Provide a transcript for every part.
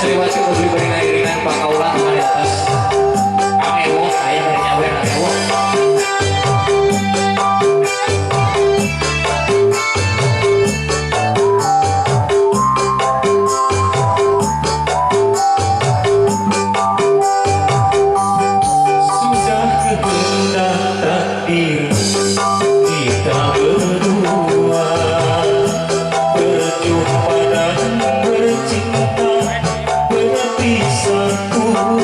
Sriwati Putri berikan iringan pakaulan di atas Kang Ewo saya dari nyawer Kang Ewo. Sudah kehendak takdir kita berdua berjumpa dan bercinta berpisah pula.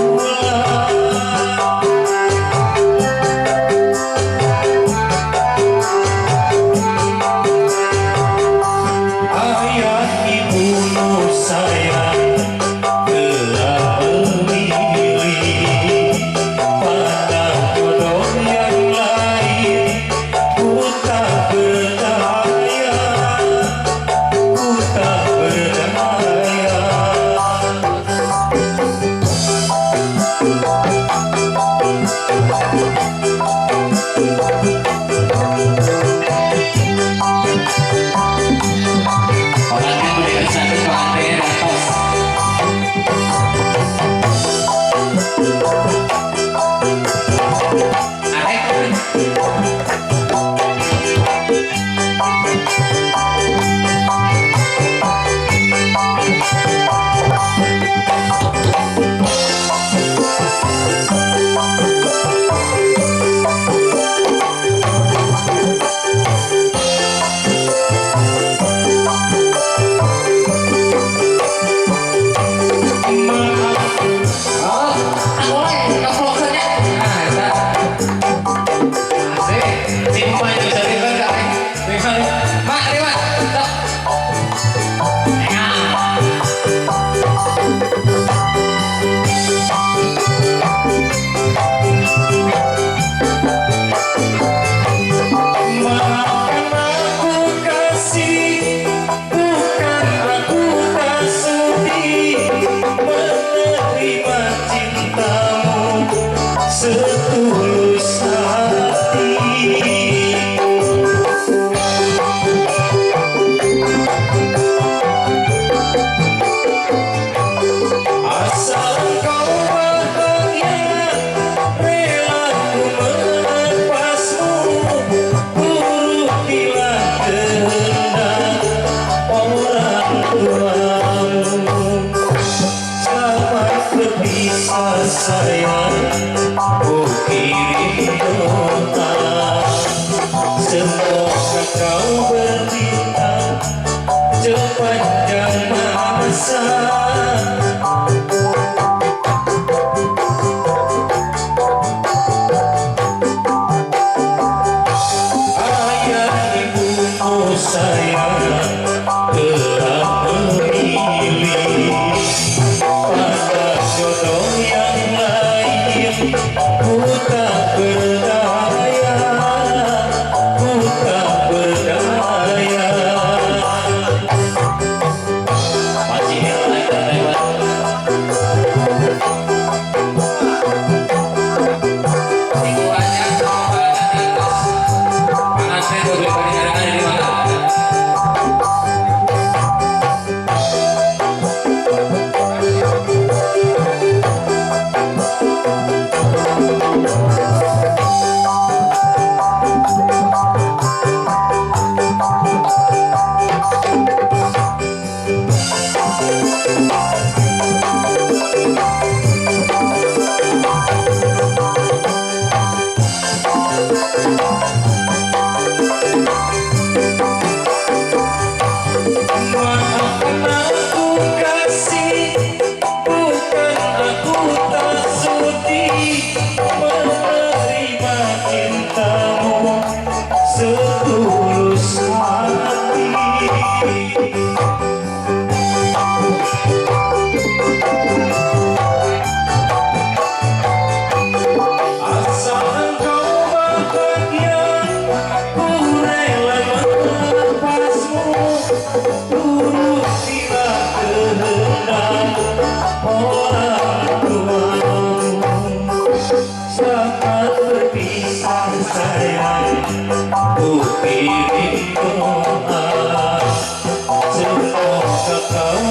Ayah ibu nur sayang telah memilih pada jodoh yang lain. Ku tak berdaya, ku tak berdaya. Orangnya berikan satu ke Andre Ratos. Maafkan aku kasih, bukan aku tak sudi menerima cintamu setulus hati. Asal kau bahagia, rela ku melepasmu, turutilah kehendak orang tuamu. Selamat berpisah sayang, ku kirim doa, semoga kau berbintang sepanjang masa. Ayah ibumu sayang telah memilih pada jodoh yang lain. Ku tak berdaya, ku tak berdaya. Masih lewat. Tingguannya sama di atas. Panasnya Putri berikan di mana? Maafkan aku kasih, bukan aku tak sudi menerima cintamu setulus hati. Asal engkau bahagia, ku rela melepasmu, turutilah kehendak orang tuamu. Selamat berpisah sayang, ku kirim doa, semoga kau